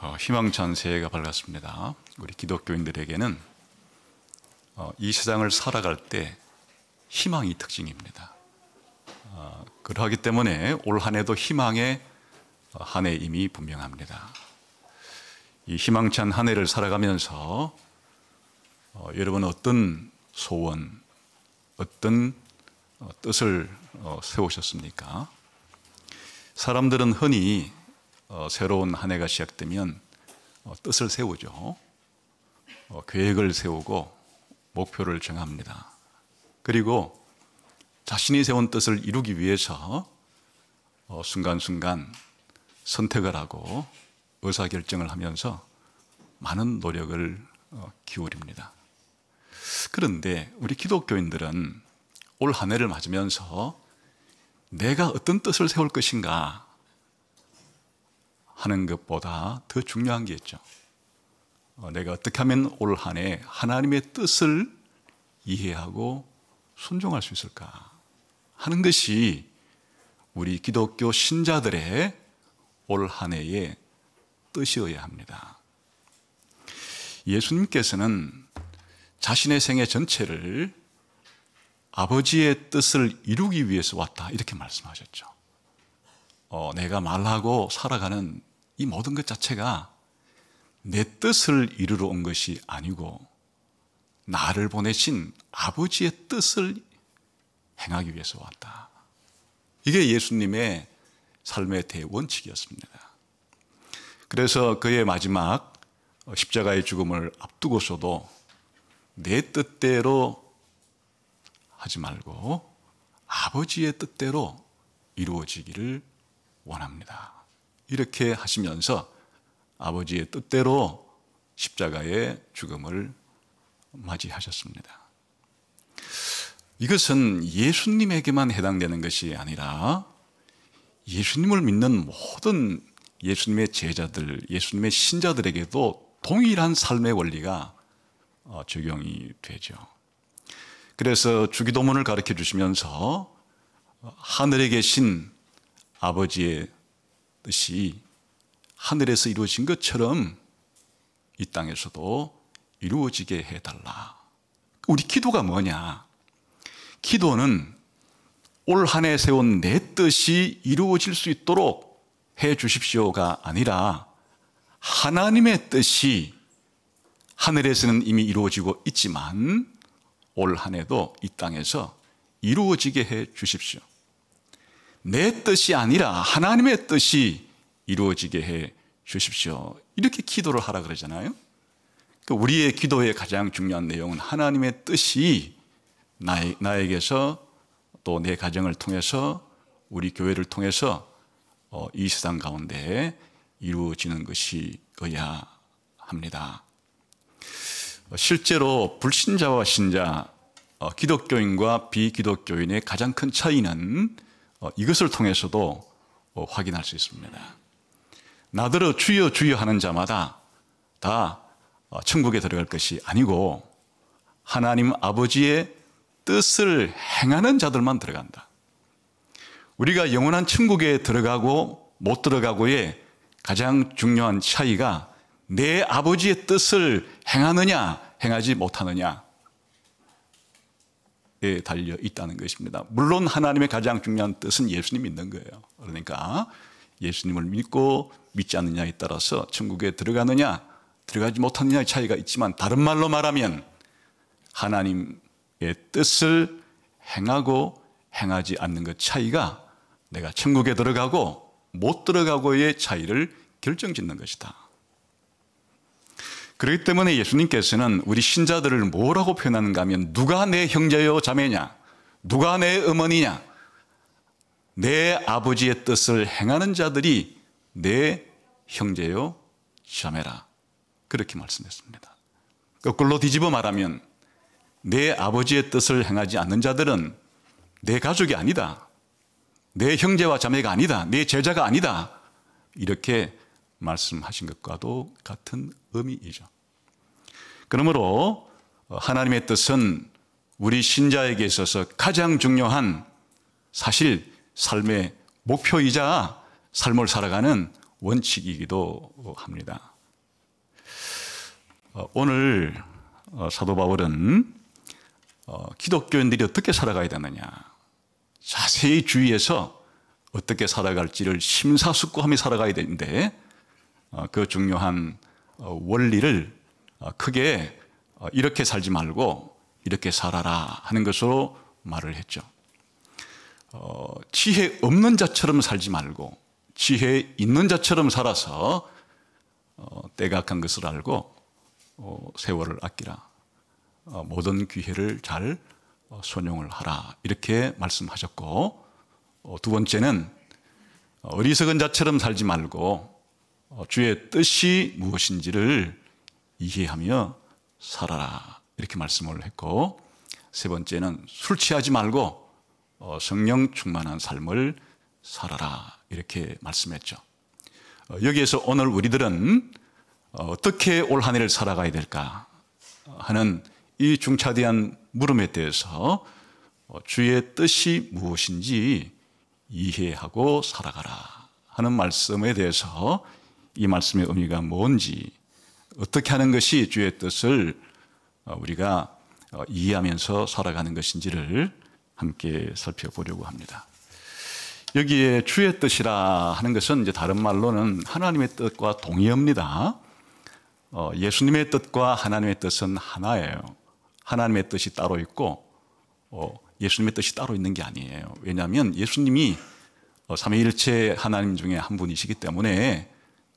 희망찬 새해가 밝았습니다. 우리 기독교인들에게는 이 세상을 살아갈 때 희망이 특징입니다. 그러하기 때문에 올 한 해도 희망의 한 해임이 분명합니다. 이 희망찬 한 해를 살아가면서 여러분 어떤 소원, 어떤 뜻을 세우셨습니까? 사람들은 흔히 새로운 한 해가 시작되면 뜻을 세우죠. 계획을 세우고 목표를 정합니다. 그리고 자신이 세운 뜻을 이루기 위해서 순간순간 선택을 하고 의사결정을 하면서 많은 노력을 기울입니다. 그런데 우리 기독교인들은 올 한 해를 맞으면서 내가 어떤 뜻을 세울 것인가 하는 것보다 더 중요한 게 있죠. 내가 어떻게 하면 올 한 해 하나님의 뜻을 이해하고 순종할 수 있을까 하는 것이 우리 기독교 신자들의 올 한 해의 뜻이어야 합니다. 예수님께서는 자신의 생애 전체를 아버지의 뜻을 이루기 위해서 왔다 이렇게 말씀하셨죠. 내가 말하고 살아가는 이 모든 것 자체가 내 뜻을 이루러 온 것이 아니고 나를 보내신 아버지의 뜻을 행하기 위해서 왔다. 이게 예수님의 삶의 대원칙이었습니다. 그래서 그의 마지막 십자가의 죽음을 앞두고서도 내 뜻대로 하지 말고 아버지의 뜻대로 이루어지기를 원합니다. 이렇게 하시면서 아버지의 뜻대로 십자가의 죽음을 맞이하셨습니다. 이것은 예수님에게만 해당되는 것이 아니라 예수님을 믿는 모든 예수님의 제자들, 예수님의 신자들에게도 동일한 삶의 원리가 적용이 되죠. 그래서 주기도문을 가르쳐 주시면서 하늘에 계신 아버지의 뜻이 하늘에서 이루어진 것처럼 이 땅에서도 이루어지게 해달라. 우리 기도가 뭐냐? 기도는 올 한 해 세운 내 뜻이 이루어질 수 있도록 해 주십시오가 아니라 하나님의 뜻이 하늘에서는 이미 이루어지고 있지만 올 한 해도 이 땅에서 이루어지게 해 주십시오. 내 뜻이 아니라 하나님의 뜻이 이루어지게 해 주십시오. 이렇게 기도를 하라 그러잖아요. 우리의 기도의 가장 중요한 내용은 하나님의 뜻이 나에게서 또 내 가정을 통해서 우리 교회를 통해서 이 세상 가운데 이루어지는 것이어야 합니다. 실제로 불신자와 신자, 기독교인과 비기독교인의 가장 큰 차이는 이것을 통해서도 확인할 수 있습니다. 나더러 주여 주여 하는 자마다 다 천국에 들어갈 것이 아니고 하나님 아버지의 뜻을 행하는 자들만 들어간다. 우리가 영원한 천국에 들어가고 못 들어가고의 가장 중요한 차이가 내 아버지의 뜻을 행하느냐 행하지 못하느냐에 달려 있다는 것입니다. 물론 하나님의 가장 중요한 뜻은 예수님 믿는 거예요. 그러니까 예수님을 믿고 믿지 않느냐에 따라서 천국에 들어가느냐 들어가지 못하느냐의 차이가 있지만 다른 말로 말하면 하나님의 뜻을 행하고 행하지 않는 것 차이가 내가 천국에 들어가고 못 들어가고의 차이를 결정짓는 것이다. 그렇기 때문에 예수님께서는 우리 신자들을 뭐라고 표현하는가 하면 누가 내 형제요 자매냐, 누가 내 어머니냐, 내 아버지의 뜻을 행하는 자들이 내 형제요 자매라. 그렇게 말씀했습니다. 거꾸로 뒤집어 말하면 내 아버지의 뜻을 행하지 않는 자들은 내 가족이 아니다. 내 형제와 자매가 아니다. 내 제자가 아니다. 이렇게 말씀하신 것과도 같은 의미이죠. 그러므로 하나님의 뜻은 우리 신자에게 있어서 가장 중요한 사실 삶의 목표이자 삶을 살아가는 원칙이기도 합니다. 오늘 사도 바울은 기독교인들이 어떻게 살아가야 되느냐, 자세히 주의해서 어떻게 살아갈지를 심사숙고하며 살아가야 되는데, 그 중요한 원리를 크게 이렇게 살지 말고 이렇게 살아라 하는 것으로 말을 했죠. 지혜 없는 자처럼 살지 말고 지혜 있는 자처럼 살아서 때가 악한 것을 알고 세월을 아끼라, 모든 기회를 잘 선용을 하라, 이렇게 말씀하셨고, 두 번째는 어리석은 자처럼 살지 말고 주의 뜻이 무엇인지를 이해하며 살아라, 이렇게 말씀을 했고, 세 번째는 술 취하지 말고 성령 충만한 삶을 살아라, 이렇게 말씀했죠. 여기에서 오늘 우리들은 어떻게 올 한 해를 살아가야 될까 하는 이 중차대한 물음에 대해서 주의 뜻이 무엇인지 이해하고 살아가라 하는 말씀에 대해서, 이 말씀의 의미가 뭔지, 어떻게 하는 것이 주의 뜻을 우리가 이해하면서 살아가는 것인지를 함께 살펴보려고 합니다. 여기에 주의 뜻이라 하는 것은 이제 다른 말로는 하나님의 뜻과 동의어입니다. 예수님의 뜻과 하나님의 뜻은 하나예요. 하나님의 뜻이 따로 있고 예수님의 뜻이 따로 있는 게 아니에요. 왜냐하면 예수님이 삼위일체 하나님 중에 한 분이시기 때문에,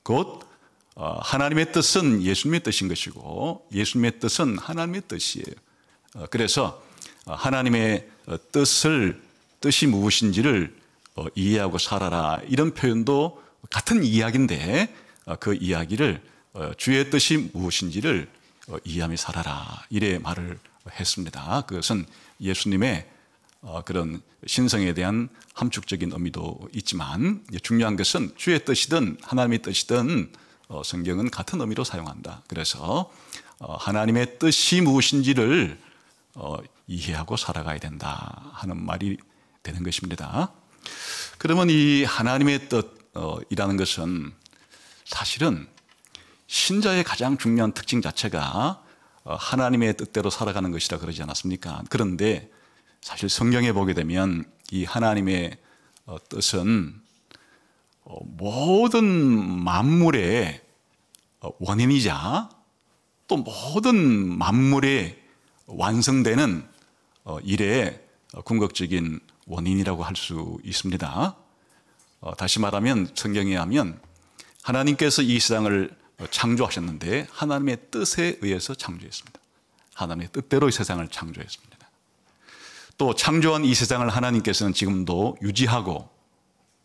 곧 하나님의 뜻은 예수님의 뜻인 것이고 예수님의 뜻은 하나님의 뜻이에요. 그래서 하나님의 뜻이 무엇인지를 이해하고 살아라, 이런 표현도 같은 이야기인데, 그 이야기를 주의 뜻이 무엇인지를 이해하며 살아라, 이래 말을 했습니다. 그것은 예수님의 그런 신성에 대한 함축적인 의미도 있지만, 중요한 것은 주의 뜻이든 하나님의 뜻이든 성경은 같은 의미로 사용한다. 그래서 하나님의 뜻이 무엇인지를 이해하고 살아가야 된다 하는 말이 되는 것입니다. 그러면 이 하나님의 뜻이라는 것은 사실은 신자의 가장 중요한 특징 자체가 하나님의 뜻대로 살아가는 것이라 그러지 않았습니까? 그런데 사실 성경에 보게 되면 이 하나님의 뜻은 모든 만물의 원인이자 또 모든 만물의 완성되는 일의 궁극적인 원인이라고 할 수 있습니다. 다시 말하면 성경에 하면 하나님께서 이 세상을 창조하셨는데 하나님의 뜻에 의해서 창조했습니다. 하나님의 뜻대로 이 세상을 창조했습니다. 또 창조한 이 세상을 하나님께서는 지금도 유지하고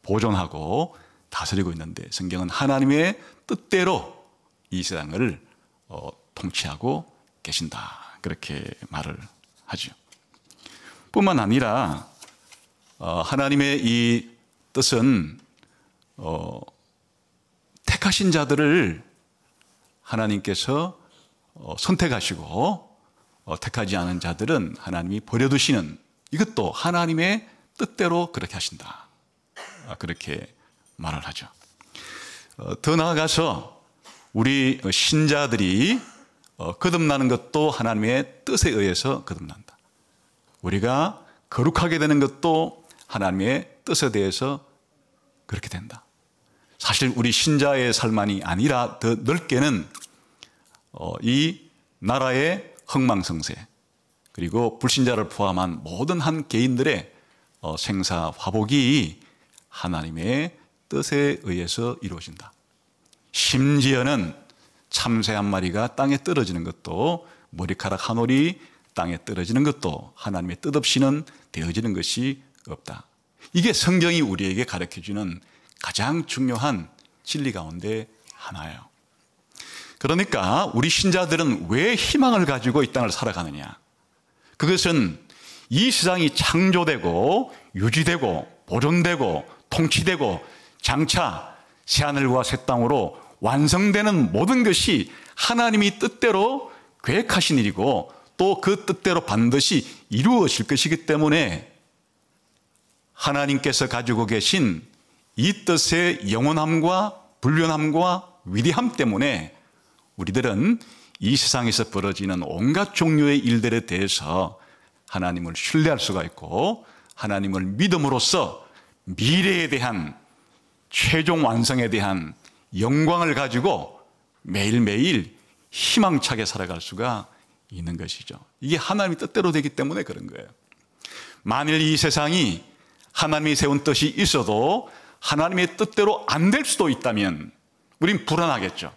보존하고 다스리고 있는데, 성경은 하나님의 뜻대로 이 세상을 통치하고 계신다, 그렇게 말을 하죠. 뿐만 아니라 하나님의 이 뜻은 택하신 자들을 하나님께서 선택하시고 택하지 않은 자들은 하나님이 버려두시는, 이것도 하나님의 뜻대로 그렇게 하신다, 그렇게 말을 하죠. 더 나아가서 우리 신자들이 거듭나는 것도 하나님의 뜻에 의해서 거듭난다. 우리가 거룩하게 되는 것도 하나님의 뜻에 대해서 그렇게 된다. 사실 우리 신자의 삶만이 아니라 더 넓게는 이 나라의 흥망성쇠, 그리고 불신자를 포함한 모든 한 개인들의 생사화복이 하나님의 뜻에 의해서 이루어진다. 심지어는 참새 한 마리가 땅에 떨어지는 것도, 머리카락 한 올이 땅에 떨어지는 것도 하나님의 뜻 없이는 되어지는 것이 없다. 이게 성경이 우리에게 가르쳐주는 가장 중요한 진리 가운데 하나예요. 그러니까 우리 신자들은 왜 희망을 가지고 이 땅을 살아가느냐? 그것은 이 세상이 창조되고 유지되고 보존되고 통치되고 장차 새하늘과 새 땅으로 완성되는 모든 것이 하나님이 뜻대로 계획하신 일이고, 또 그 뜻대로 반드시 이루어질 것이기 때문에 하나님께서 가지고 계신 이 뜻의 영원함과 불변함과 위대함 때문에 우리들은 이 세상에서 벌어지는 온갖 종류의 일들에 대해서 하나님을 신뢰할 수가 있고 하나님을 믿음으로써 미래에 대한 최종 완성에 대한 영광을 가지고 매일매일 희망차게 살아갈 수가 있는 것이죠. 이게 하나님의 뜻대로 되기 때문에 그런 거예요. 만일 이 세상이 하나님이 세운 뜻이 있어도 하나님의 뜻대로 안 될 수도 있다면 우린 불안하겠죠.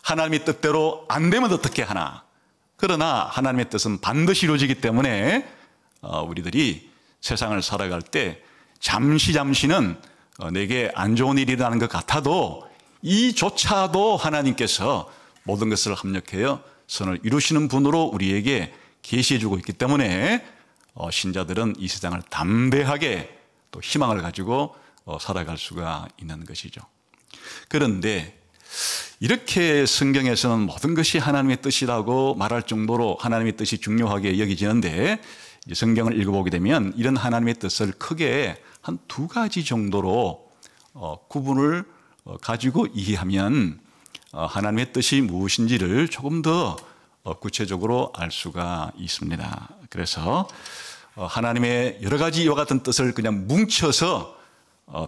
하나님의 뜻대로 안 되면 어떻게 하나. 그러나 하나님의 뜻은 반드시 이루어지기 때문에 우리들이 세상을 살아갈 때 잠시는 내게 안 좋은 일이라는 것 같아도 이조차도 하나님께서 모든 것을 합력하여 선을 이루시는 분으로 우리에게 계시해 주고 있기 때문에 신자들은 이 세상을 담대하게 또 희망을 가지고 살아갈 수가 있는 것이죠. 그런데 이렇게 성경에서는 모든 것이 하나님의 뜻이라고 말할 정도로 하나님의 뜻이 중요하게 여기지는데 성경을 읽어보게 되면 이런 하나님의 뜻을 크게 한 두 가지 정도로 구분을 가지고 이해하면 하나님의 뜻이 무엇인지를 조금 더 구체적으로 알 수가 있습니다. 그래서 하나님의 여러 가지 이와 같은 뜻을 그냥 뭉쳐서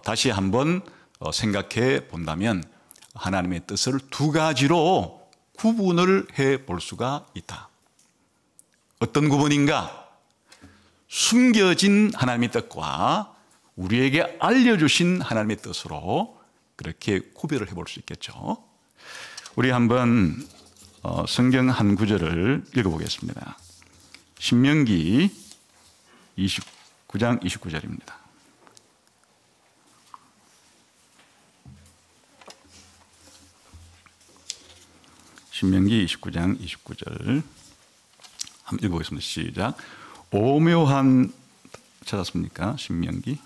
다시 한번 생각해 본다면 하나님의 뜻을 두 가지로 구분을 해 볼 수가 있다. 어떤 구분인가? 숨겨진 하나님의 뜻과 우리에게 알려주신 하나님의 뜻으로 그렇게 구별을 해볼 수 있겠죠. 우리 한번 성경 한 구절을 읽어보겠습니다. 신명기 29장 29절입니다. 신명기 29장 29절 한번 읽어보겠습니다. 시작. 오묘한 찾았습니까? 신명기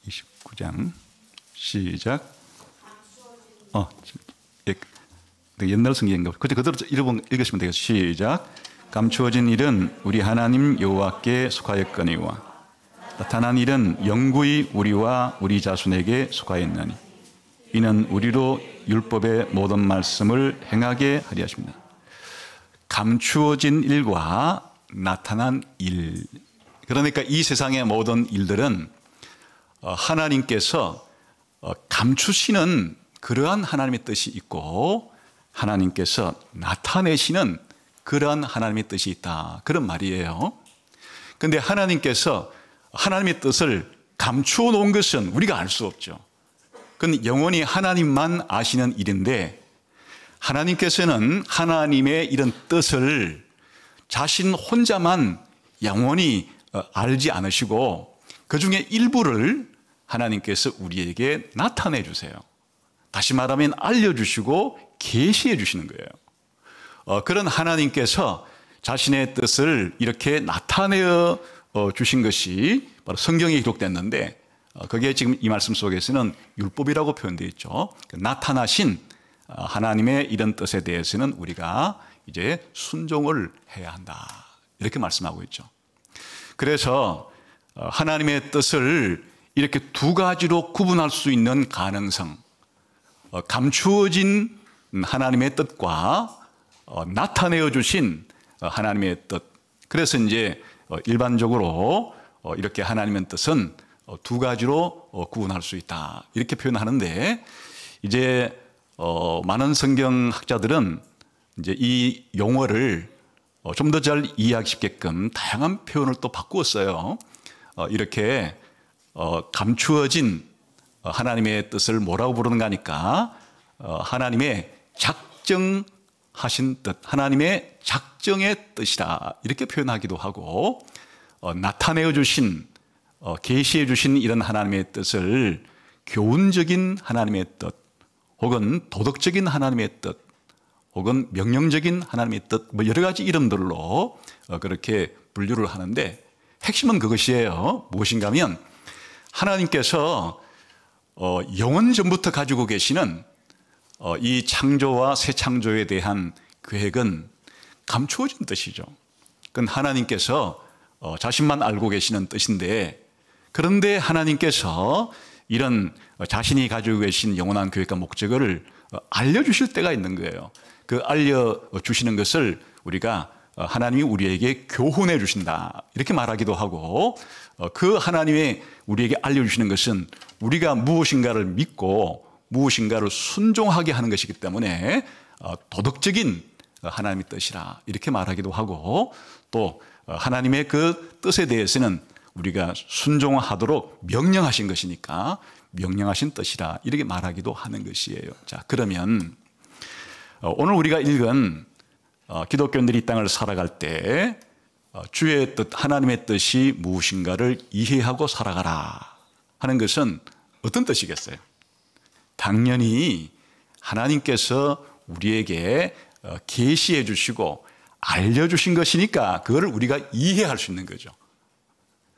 29장 시작. 옛날 성경인가? 그대로 읽으시면 되겠습니다. 시작. 감추어진 일은 우리 하나님 여호와께 속하였거니와 나타난 일은 영구히 우리와 우리 자손에게 속하였나니 이는 우리로 율법의 모든 말씀을 행하게 하리 하십니다. 감추어진 일과 나타난 일. 그러니까 이 세상의 모든 일들은 하나님께서 감추시는 그러한 하나님의 뜻이 있고 하나님께서 나타내시는 그러한 하나님의 뜻이 있다. 그런 말이에요. 그런데 하나님께서 하나님의 뜻을 감추어 놓은 것은 우리가 알 수 없죠. 그건 영원히 하나님만 아시는 일인데 하나님께서는 하나님의 이런 뜻을 자신 혼자만 영원히 알지 않으시고 그 중에 일부를 하나님께서 우리에게 나타내 주세요. 다시 말하면 알려주시고 계시해 주시는 거예요. 그런 하나님께서 자신의 뜻을 이렇게 나타내어 주신 것이 바로 성경에 기록됐는데 그게 지금 이 말씀 속에서는 율법이라고 표현되어 있죠. 나타나신 하나님의 이런 뜻에 대해서는 우리가 이제 순종을 해야 한다. 이렇게 말씀하고 있죠. 그래서 하나님의 뜻을 이렇게 두 가지로 구분할 수 있는 가능성, 감추어진 하나님의 뜻과 나타내어 주신 하나님의 뜻. 그래서 이제 일반적으로 이렇게 하나님의 뜻은 두 가지로 구분할 수 있다. 이렇게 표현하는데 이제 많은 성경학자들은 이제 이 용어를 좀 더 잘 이해하기 쉽게끔 다양한 표현을 또 바꾸었어요. 이렇게 감추어진 하나님의 뜻을 뭐라고 부르는가 하니까 하나님의 작정하신 뜻, 하나님의 작정의 뜻이다. 이렇게 표현하기도 하고 나타내어 주신, 계시해 주신 이런 하나님의 뜻을 교훈적인 하나님의 뜻 혹은 도덕적인 하나님의 뜻 혹은 명령적인 하나님의 뜻, 뭐 여러 가지 이름들로 그렇게 분류를 하는데 핵심은 그것이에요. 무엇인가 하면 하나님께서 영원 전부터 가지고 계시는 이 창조와 새 창조에 대한 계획은 감추어진 뜻이죠. 그건 하나님께서 자신만 알고 계시는 뜻인데 그런데 하나님께서 이런 자신이 가지고 계신 영원한 계획과 목적을 알려주실 때가 있는 거예요. 그 알려주시는 것을 우리가 하나님이 우리에게 교훈해 주신다 이렇게 말하기도 하고, 그 하나님의 우리에게 알려주시는 것은 우리가 무엇인가를 믿고 무엇인가를 순종하게 하는 것이기 때문에 도덕적인 하나님의 뜻이라 이렇게 말하기도 하고, 또 하나님의 그 뜻에 대해서는 우리가 순종하도록 명령하신 것이니까 명령하신 뜻이라 이렇게 말하기도 하는 것이에요. 자, 그러면 오늘 우리가 읽은 기독교인들이 이 땅을 살아갈 때 주의 뜻, 하나님의 뜻이 무엇인가를 이해하고 살아가라 하는 것은 어떤 뜻이겠어요? 당연히 하나님께서 우리에게 계시해 주시고 알려주신 것이니까 그걸 우리가 이해할 수 있는 거죠.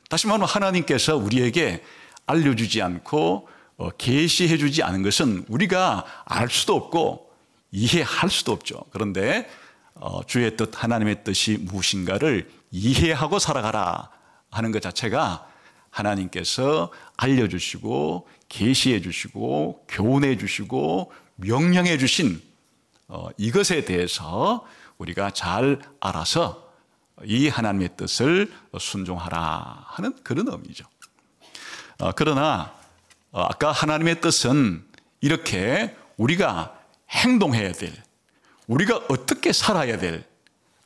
다시 말하면 하나님께서 우리에게 알려주지 않고 계시해 주지 않은 것은 우리가 알 수도 없고 이해할 수도 없죠. 그런데 주의 뜻, 하나님의 뜻이 무엇인가를 이해하고 살아가라 하는 것 자체가 하나님께서 알려주시고 계시해 주시고 교훈해 주시고 명령해 주신 이것에 대해서 우리가 잘 알아서 이 하나님의 뜻을 순종하라 하는 그런 의미죠. 그러나 아까 하나님의 뜻은 이렇게 우리가 행동해야 될, 우리가 어떻게 살아야 될,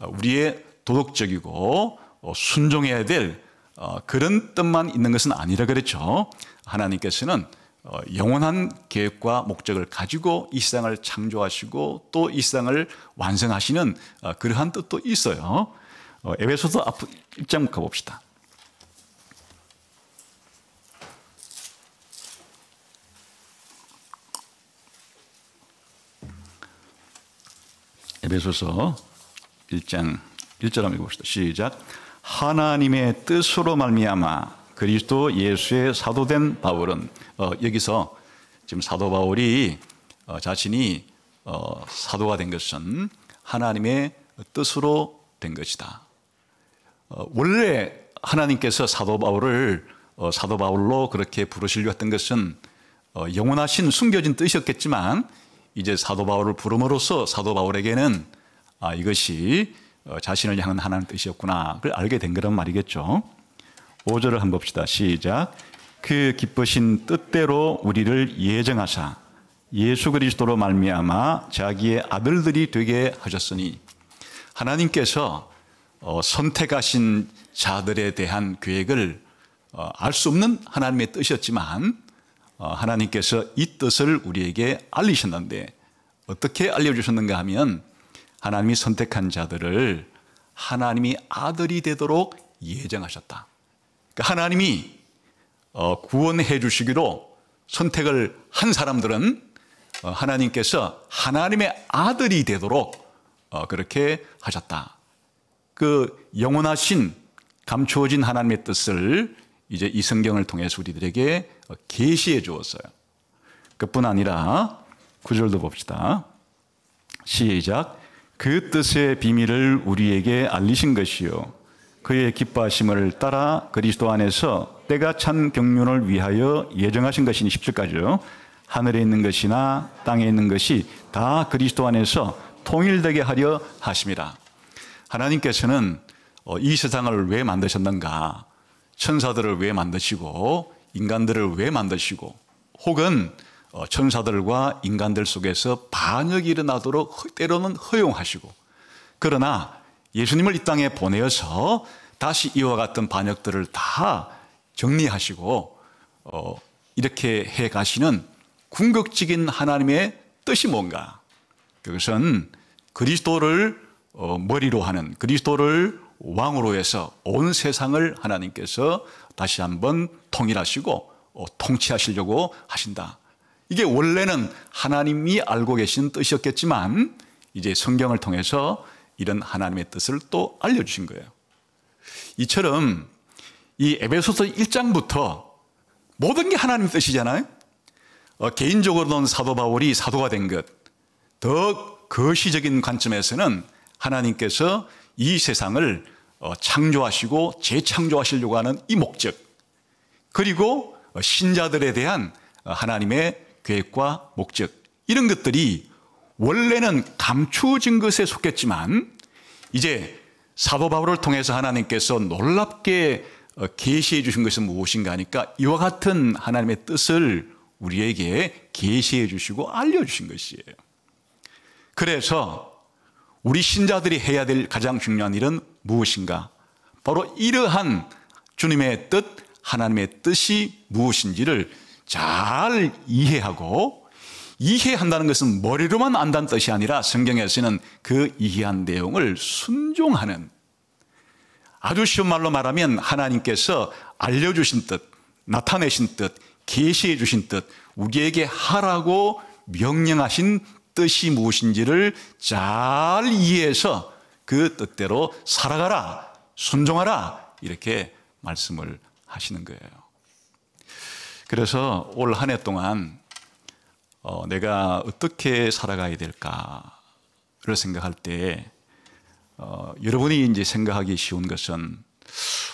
우리의 도덕적이고 순종해야 될 그런 뜻만 있는 것은 아니라 그랬죠. 하나님께서는 영원한 계획과 목적을 가지고 이 세상을 창조하시고 또 이 세상을 완성하시는 그러한 뜻도 있어요. 에베소서 1장 가봅시다. 에베소서 1장 1절 한번 읽어봅시다. 시작. 하나님의 뜻으로 말미암아 그리스도 예수의 사도된 바울은, 여기서 지금 사도 바울이 자신이 사도가 된 것은 하나님의 뜻으로 된 것이다. 원래 하나님께서 사도 바울을 사도 바울로 그렇게 부르시려고 했던 것은 영원하신 숨겨진 뜻이었겠지만, 이제 사도 바울을 부름으로써 사도 바울에게는 이것이 자신을 향한 하나님의 뜻이었구나 그걸 알게 된 거란 말이겠죠. 5절을 한번 봅시다. 시작. 그 기쁘신 뜻대로 우리를 예정하사 예수 그리스도로 말미암아 자기의 아들들이 되게 하셨으니, 하나님께서 선택하신 자들에 대한 계획을 알 수 없는 하나님의 뜻이었지만 하나님께서 이 뜻을 우리에게 알리셨는데, 어떻게 알려주셨는가 하면 하나님이 선택한 자들을 하나님이 아들이 되도록 예정하셨다. 그러니까 하나님이 구원해 주시기로 선택을 한 사람들은 하나님께서 하나님의 아들이 되도록 그렇게 하셨다. 그 영원하신 감추어진 하나님의 뜻을 이제 이 성경을 통해서 우리들에게 계시해 주었어요. 그뿐 아니라 9절도 봅시다. 시작. 그 뜻의 비밀을 우리에게 알리신 것이요 그의 기뻐하심을 따라 그리스도 안에서 때가 찬 경륜을 위하여 예정하신 것이니, 10절까지요. 하늘에 있는 것이나 땅에 있는 것이 다 그리스도 안에서 통일되게 하려 하심이라. 하나님께서는 이 세상을 왜 만드셨는가, 천사들을 왜 만드시고 인간들을 왜 만드시고, 혹은 천사들과 인간들 속에서 반역이 일어나도록 때로는 허용하시고, 그러나 예수님을 이 땅에 보내어서 다시 이와 같은 반역들을 다 정리하시고 이렇게 해 가시는 궁극적인 하나님의 뜻이 뭔가, 그것은 그리스도를 머리로 하는, 그리스도를 왕으로 해서 온 세상을 하나님께서 다시 한번 통일하시고 통치하시려고 하신다. 이게 원래는 하나님이 알고 계신 뜻이었겠지만 이제 성경을 통해서 이런 하나님의 뜻을 또 알려주신 거예요. 이처럼 이 에베소서 1장부터 모든 게 하나님의 뜻이잖아요. 개인적으로는 사도 바울이 사도가 된 것, 더 거시적인 관점에서는 하나님께서 이 세상을 창조하시고 재창조하시려고 하는 이 목적, 그리고 신자들에 대한 하나님의 계획과 목적, 이런 것들이 원래는 감추어진 것에 속했지만 이제 사도 바울을 통해서 하나님께서 놀랍게 계시해 주신 것은 무엇인가 하니까 이와 같은 하나님의 뜻을 우리에게 계시해 주시고 알려주신 것이에요. 그래서 우리 신자들이 해야 될 가장 중요한 일은 무엇인가? 바로 이러한 주님의 뜻, 하나님의 뜻이 무엇인지를 잘 이해하고, 이해한다는 것은 머리로만 안다는 뜻이 아니라 성경에서는 그 이해한 내용을 순종하는, 아주 쉬운 말로 말하면 하나님께서 알려주신 뜻, 나타내신 뜻, 계시해 주신 뜻, 우리에게 하라고 명령하신 뜻이 무엇인지를 잘 이해해서 그 뜻대로 살아가라, 순종하라, 이렇게 말씀을 하시는 거예요. 그래서 올 한 해 동안 내가 어떻게 살아가야 될까를 생각할 때 여러분이 이제 생각하기 쉬운 것은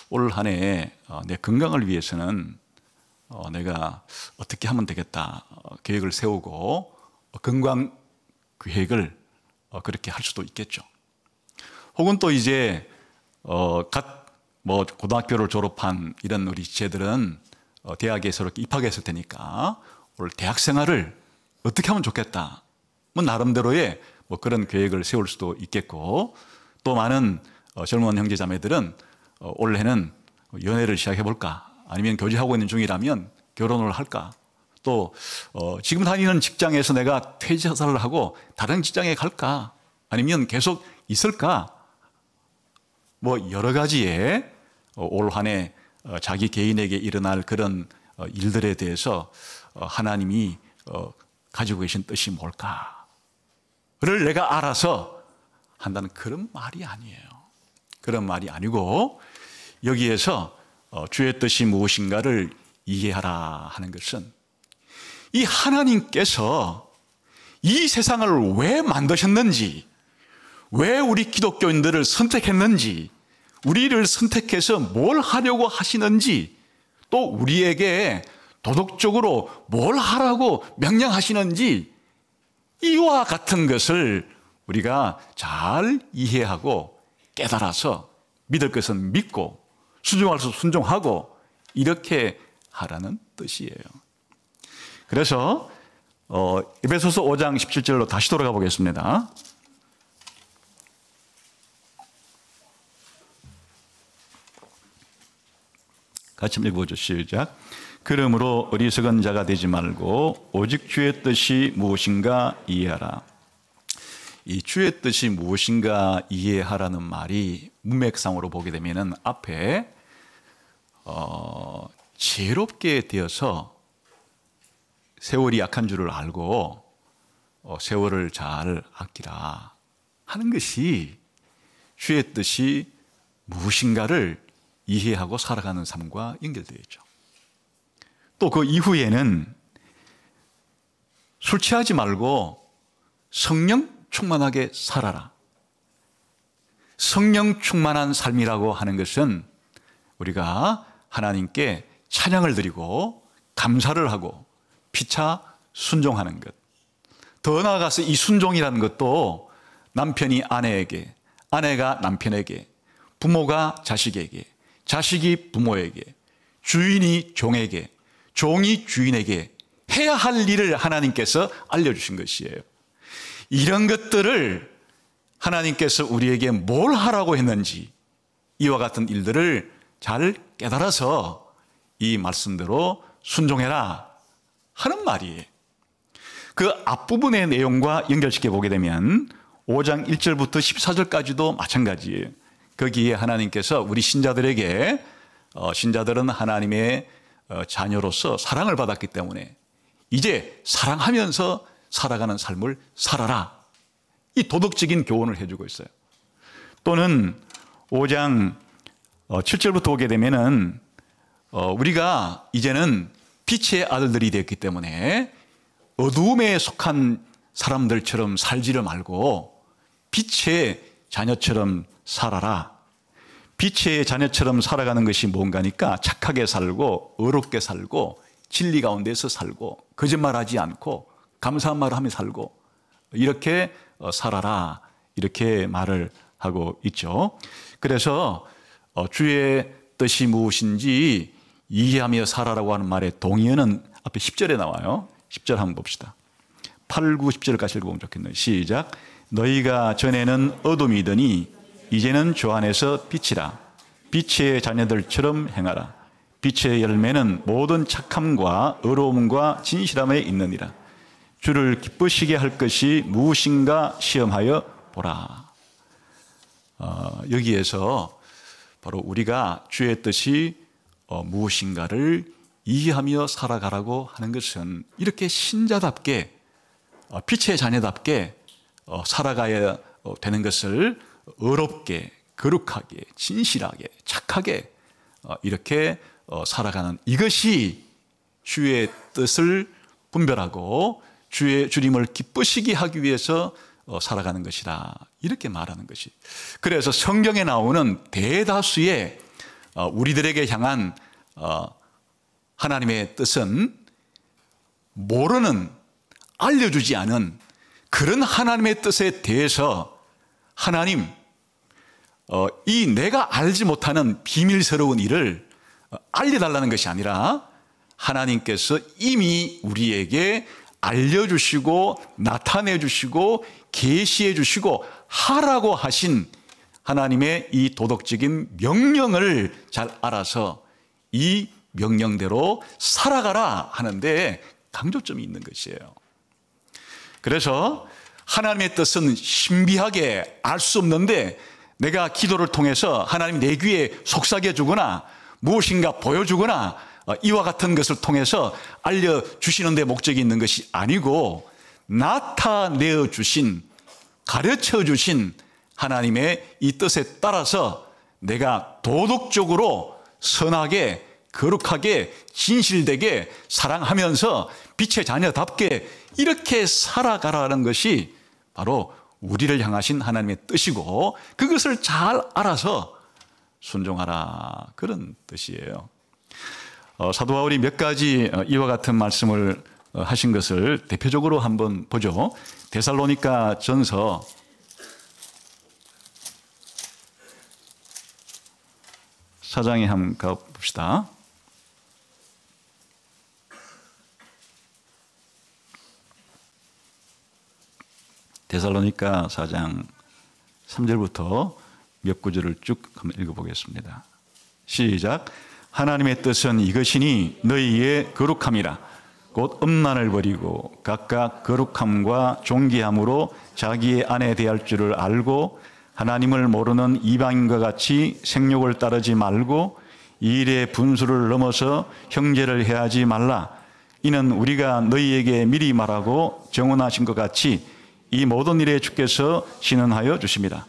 올 한 해 내 건강을 위해서는 내가 어떻게 하면 되겠다 계획을 세우고 건강 계획을 그렇게 할 수도 있겠죠. 혹은 또 이제 뭐 고등학교를 졸업한 이런 우리 지체들은 대학에서 이렇게 입학했을 테니까 올 대학 생활을 어떻게 하면 좋겠다, 뭐 나름대로의 뭐 그런 계획을 세울 수도 있겠고, 또 많은 젊은 형제 자매들은 올해는 연애를 시작해 볼까, 아니면 교제하고 있는 중이라면 결혼을 할까, 또 지금 다니는 직장에서 내가 퇴사를 하고 다른 직장에 갈까, 아니면 계속 있을까, 뭐 여러 가지의 올 한 해 자기 개인에게 일어날 그런 일들에 대해서 하나님이 가지고 계신 뜻이 뭘까를 내가 알아서 한다는 그런 말이 아니에요. 그런 말이 아니고, 여기에서 주의 뜻이 무엇인가를 이해하라 하는 것은 이 하나님께서 이 세상을 왜 만드셨는지, 왜 우리 기독교인들을 선택했는지, 우리를 선택해서 뭘 하려고 하시는지, 또 우리에게 도덕적으로 뭘 하라고 명령하시는지, 이와 같은 것을 우리가 잘 이해하고 깨달아서 믿을 것은 믿고 순종할 것은 순종하고 이렇게 하라는 뜻이에요. 그래서 에베소서 5장 17절로 다시 돌아가 보겠습니다. 같이 읽어보죠. 시작. 그러므로 어리석은 자가 되지 말고 오직 주의 뜻이 무엇인가 이해하라. 이 주의 뜻이 무엇인가 이해하라는 말이 문맥상으로 보게 되면은 앞에 지혜롭게 되어서 세월이 약한 줄을 알고 세월을 잘 아끼라 하는 것이 주의 뜻이 무엇인가를 이해하고 살아가는 삶과 연결되어 있죠. 또 그 이후에는 술 취하지 말고 성령 충만하게 살아라. 성령 충만한 삶이라고 하는 것은 우리가 하나님께 찬양을 드리고 감사를 하고 피차 순종하는 것. 더 나아가서 이 순종이라는 것도 남편이 아내에게, 아내가 남편에게, 부모가 자식에게, 자식이 부모에게, 주인이 종에게, 종이 주인에게 해야 할 일을 하나님께서 알려주신 것이에요. 이런 것들을 하나님께서 우리에게 뭘 하라고 했는지, 이와 같은 일들을 잘 깨달아서 이 말씀대로 순종해라 하는 말이에요. 그 앞부분의 내용과 연결시켜 보게 되면 5장 1절부터 14절까지도 마찬가지예요. 거기에 하나님께서 우리 신자들에게 신자들은 하나님의 자녀로서 사랑을 받았기 때문에 이제 사랑하면서 살아가는 삶을 살아라, 이 도덕적인 교훈을 해주고 있어요. 또는 5장 7절부터 보게 되면은 우리가 이제는 빛의 아들들이 되었기 때문에 어두움에 속한 사람들처럼 살지를 말고 빛의 자녀처럼 살아라. 빛의 자녀처럼 살아가는 것이 뭔가니까 착하게 살고 의롭게 살고 진리 가운데서 살고 거짓말하지 않고 감사한 말을 하며 살고 이렇게 살아라, 이렇게 말을 하고 있죠. 그래서 주의 뜻이 무엇인지 이해하며 살아라고 하는 말의 동의어는 앞에 10절에 나와요. 10절 한번 봅시다. 8, 9, 10절까지 읽어보면 좋겠네요. 시작. 너희가 전에는 어둠이더니 이제는 주 안에서 빛이라. 빛의 자녀들처럼 행하라. 빛의 열매는 모든 착함과 의로움과 진실함에 있느니라. 주를 기쁘시게 할 것이 무엇인가 시험하여 보라. 여기에서 바로 우리가 주의 뜻이 무엇인가를 이해하며 살아가라고 하는 것은 이렇게 신자답게 빛의 자녀답게 살아가야 되는 것을 의롭게, 거룩하게, 진실하게, 착하게 이렇게 살아가는, 이것이 주의 뜻을 분별하고 주님을 기쁘시게 하기 위해서 살아가는 것이다, 이렇게 말하는 것이. 그래서 성경에 나오는 대다수의 우리들에게 향한 하나님의 뜻은 모르는, 알려주지 않은 그런 하나님의 뜻에 대해서 하나님, 이 내가 알지 못하는 비밀스러운 일을 알려달라는 것이 아니라 하나님께서 이미 우리에게 알려주시고 나타내주시고 계시해주시고 하라고 하신 하나님의 이 도덕적인 명령을 잘 알아서 이 명령대로 살아가라 하는데 강조점이 있는 것이에요. 그래서 하나님의 뜻은 신비하게 알 수 없는데 내가 기도를 통해서 하나님 내 귀에 속삭여 주거나 무엇인가 보여주거나 이와 같은 것을 통해서 알려주시는 데 목적이 있는 것이 아니고 나타내어 주신, 가르쳐 주신 하나님의 이 뜻에 따라서 내가 도덕적으로 선하게, 거룩하게, 진실되게 사랑하면서 빛의 자녀답게 이렇게 살아가라는 것이 바로 우리를 향하신 하나님의 뜻이고, 그것을 잘 알아서 순종하라, 그런 뜻이에요. 사도 바울이 몇 가지 이와 같은 말씀을 하신 것을 대표적으로 한번 보죠. 데살로니가 전서 4장에 한번 가봅시다. 데살로니가 4장 3절부터 몇 구절을 쭉 한번 읽어보겠습니다. 시작. 하나님의 뜻은 이것이니 너희의 거룩함이라. 곧 음란을 버리고 각각 거룩함과 존귀함으로 자기의 아내 대할 줄을 알고 하나님을 모르는 이방인과 같이 생욕을 따르지 말고 이 일의 분수를 넘어서 형제를 해하지 말라. 이는 우리가 너희에게 미리 말하고 정언하신 것 같이 이 모든 일에 주께서 신원하여 주심이라.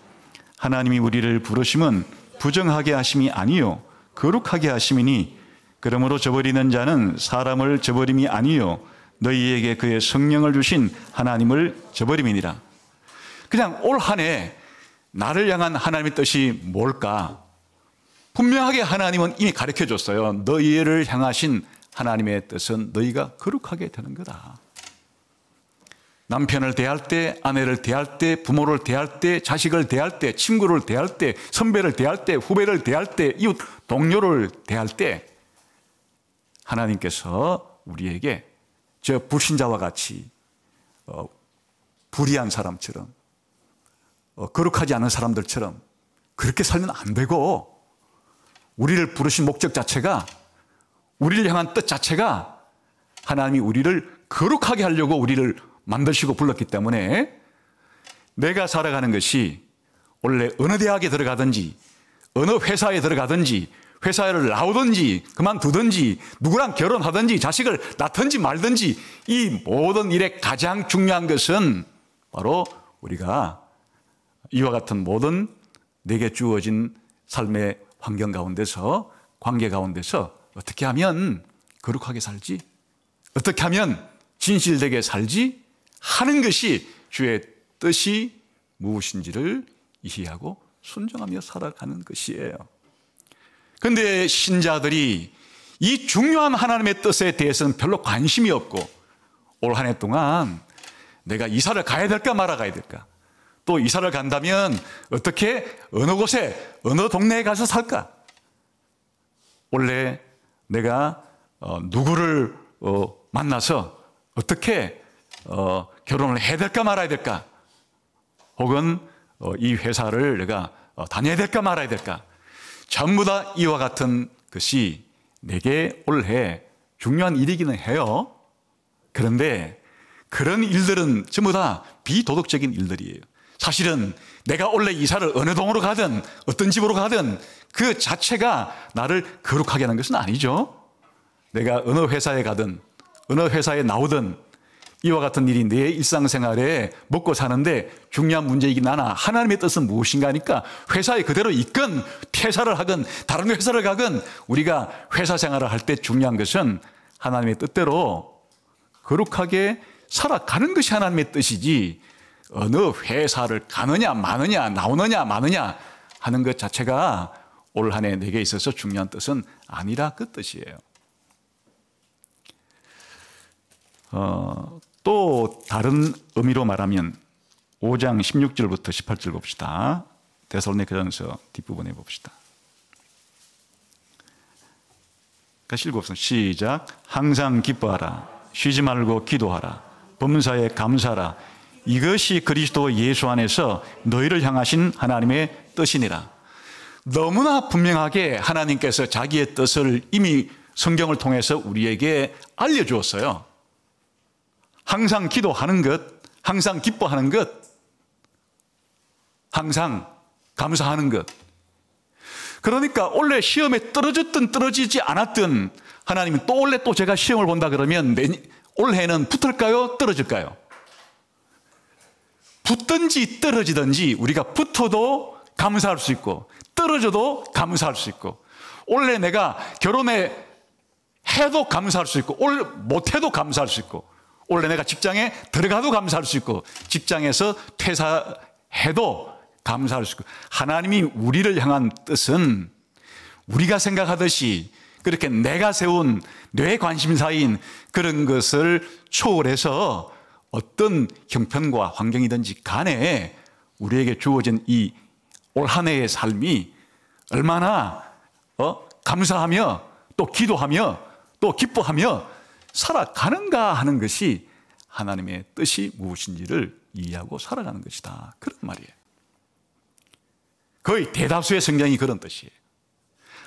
하나님이 우리를 부르심은 부정하게 하심이 아니요 거룩하게 하심이니 그러므로 저버리는 자는 사람을 저버림이 아니요 너희에게 그의 성령을 주신 하나님을 저버림이니라. 그냥 올 한 해 나를 향한 하나님의 뜻이 뭘까? 분명하게 하나님은 이미 가르쳐 줬어요. 너희를 향하신 하나님의 뜻은 너희가 거룩하게 되는 거다. 남편을 대할 때, 아내를 대할 때, 부모를 대할 때, 자식을 대할 때, 친구를 대할 때, 선배를 대할 때, 후배를 대할 때, 이웃 동료를 대할 때 하나님께서 우리에게 저 불신자와 같이 불의한 사람처럼 거룩하지 않은 사람들처럼 그렇게 살면 안 되고, 우리를 부르신 목적 자체가, 우리를 향한 뜻 자체가 하나님이 우리를 거룩하게 하려고 우리를 만드시고 불렀기 때문에 내가 살아가는 것이 원래 어느 대학에 들어가든지 어느 회사에 들어가든지 회사를 나오든지 그만두든지 누구랑 결혼하든지 자식을 낳든지 말든지 이 모든 일에 가장 중요한 것은 바로 우리가 이와 같은 모든 내게 주어진 삶의 환경 가운데서, 관계 가운데서 어떻게 하면 거룩하게 살지, 어떻게 하면 진실되게 살지 하는 것이 주의 뜻이 무엇인지를 이해하고 순종하며 살아가는 것이에요. 그런데 신자들이 이 중요한 하나님의 뜻에 대해서는 별로 관심이 없고 올 한 해 동안 내가 이사를 가야 될까 말아 가야 될까? 또 이사를 간다면 어떻게 어느 곳에 어느 동네에 가서 살까? 원래 내가 누구를 만나서 어떻게 결혼을 해야 될까 말아야 될까? 혹은 이 회사를 내가 다녀야 될까 말아야 될까? 전부 다 이와 같은 것이 내게 올해 중요한 일이기는 해요. 그런데 그런 일들은 전부 다 비도덕적인 일들이에요. 사실은 내가 원래 이사를 어느 동으로 가든 어떤 집으로 가든 그 자체가 나를 거룩하게 하는 것은 아니죠. 내가 어느 회사에 가든 어느 회사에 나오든 이와 같은 일이 내 일상생활에 먹고 사는데 중요한 문제이긴 하나 하나님의 뜻은 무엇인가 하니까 회사에 그대로 있건 퇴사를 하건 다른 회사를 가건 우리가 회사 생활을 할 때 중요한 것은 하나님의 뜻대로 거룩하게 살아가는 것이 하나님의 뜻이지 어느 회사를 가느냐 마느냐 나오느냐 마느냐 하는 것 자체가 올 한 해 내게 있어서 중요한 뜻은 아니라 그 뜻이에요. 또 다른 의미로 말하면 5장 16절부터 18절 봅시다. 데살로니가전서 뒷부분에 봅시다. 같이 읽어봅시다. 시작. 항상 기뻐하라. 쉬지 말고 기도하라. 범사에 감사하라. 이것이 그리스도 예수 안에서 너희를 향하신 하나님의 뜻이니라. 너무나 분명하게 하나님께서 자기의 뜻을 이미 성경을 통해서 우리에게 알려주었어요. 항상 기도하는 것, 항상 기뻐하는 것, 항상 감사하는 것. 그러니까 원래 시험에 떨어졌든 떨어지지 않았든 하나님은 또 원래 또 제가 시험을 본다 그러면 올해는 붙을까요? 떨어질까요? 붙든지 떨어지든지 우리가 붙어도 감사할 수 있고 떨어져도 감사할 수 있고 원래 내가 결혼해 해도 감사할 수 있고 못해도 감사할 수 있고 원래 내가 직장에 들어가도 감사할 수 있고 직장에서 퇴사해도 감사할 수 있고 하나님이 우리를 향한 뜻은 우리가 생각하듯이 그렇게 내가 세운 뇌 관심사인 그런 것을 초월해서 어떤 형편과 환경이든지 간에 우리에게 주어진 이 올 한 해의 삶이 얼마나 감사하며 또 기도하며 또 기뻐하며 살아가는가 하는 것이 하나님의 뜻이 무엇인지를 이해하고 살아가는 것이다. 그런 말이에요. 거의 대다수의 성경이 그런 뜻이에요.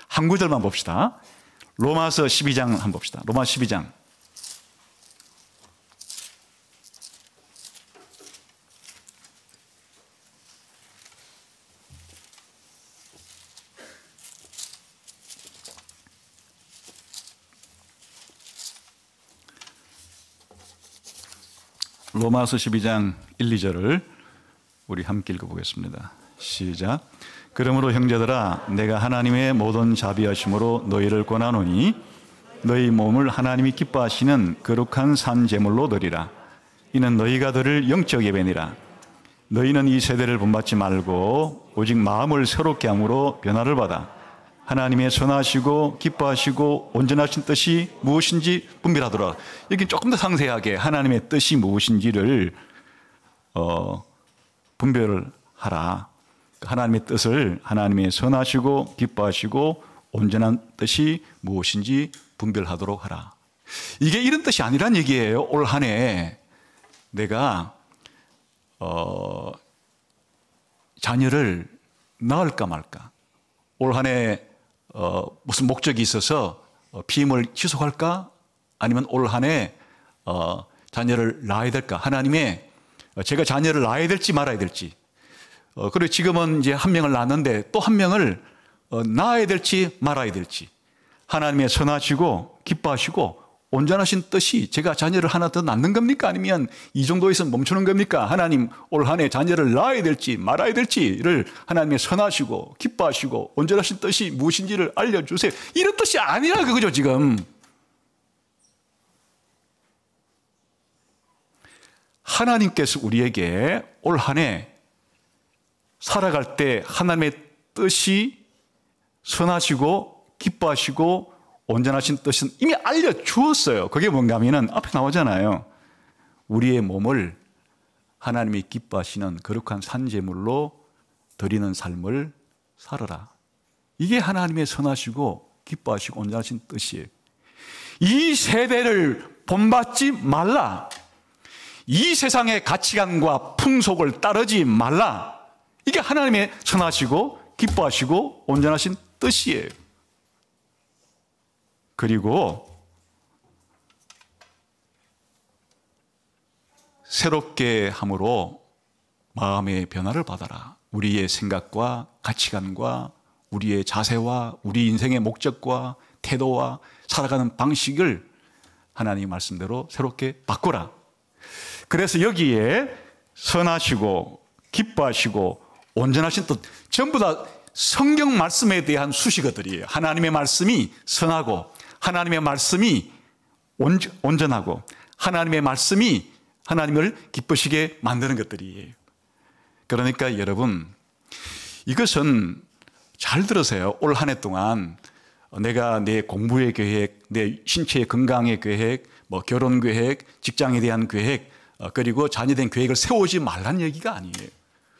한 구절만 봅시다. 로마서 12장 한번 봅시다. 로마 12장. 로마서 12장 1, 2절을 우리 함께 읽어보겠습니다. 시작. 그러므로 형제들아 내가 하나님의 모든 자비하심으로 너희를 권하노니 너희 몸을 하나님이 기뻐하시는 거룩한 산 제물로 드리라. 이는 너희가 드릴 영적 예배니라. 너희는 이 세대를 본받지 말고 오직 마음을 새롭게 함으로 변화를 받아 하나님의 선하시고 기뻐하시고 온전하신 뜻이 무엇인지 분별하도록. 여기 조금 더 상세하게 하나님의 뜻이 무엇인지를 분별을 하라. 하나님의 뜻을 하나님의 선하시고 기뻐하시고 온전한 뜻이 무엇인지 분별하도록 하라. 이게 이런 뜻이 아니란 얘기예요. 올 한 해 내가 자녀를 낳을까 말까. 올 한 해 무슨 목적이 있어서 피임을 지속할까? 아니면 올 한 해 자녀를 낳아야 될까? 하나님의 제가 자녀를 낳아야 될지 말아야 될지. 그리고 지금은 이제 한 명을 낳았는데 또 한 명을 낳아야 될지 말아야 될지. 하나님의 선하시고 기뻐하시고 온전하신 뜻이 제가 자녀를 하나 더 낳는 겁니까? 아니면 이 정도에서 멈추는 겁니까? 하나님 올 한 해 자녀를 낳아야 될지 말아야 될지를 하나님의 선하시고 기뻐하시고 온전하신 뜻이 무엇인지를 알려주세요. 이런 뜻이 아니라 그거죠 지금. 하나님께서 우리에게 올 한 해 살아갈 때 하나님의 뜻이 선하시고 기뻐하시고 온전하신 뜻은 이미 알려주었어요. 그게 뭔가 하면은 앞에 나오잖아요. 우리의 몸을 하나님이 기뻐하시는 거룩한 산제물로 드리는 삶을 살아라. 이게 하나님의 선하시고 기뻐하시고 온전하신 뜻이에요. 이 세대를 본받지 말라. 이 세상의 가치관과 풍속을 따르지 말라. 이게 하나님의 선하시고 기뻐하시고 온전하신 뜻이에요. 그리고 새롭게 함으로 마음의 변화를 받아라. 우리의 생각과 가치관과 우리의 자세와 우리 인생의 목적과 태도와 살아가는 방식을 하나님 말씀대로 새롭게 바꾸라. 그래서 여기에 선하시고 기뻐하시고 온전하신 뜻, 전부 다 성경 말씀에 대한 수식어들이에요. 하나님의 말씀이 선하고 하나님의 말씀이 온전하고 하나님의 말씀이 하나님을 기쁘시게 만드는 것들이에요. 그러니까 여러분, 이것은 잘 들으세요. 올 한 해 동안 내가 내 공부의 계획, 내 신체의 건강의 계획, 뭐 결혼 계획, 직장에 대한 계획, 그리고 자녀에 대한 계획을 세우지 말라는 얘기가 아니에요.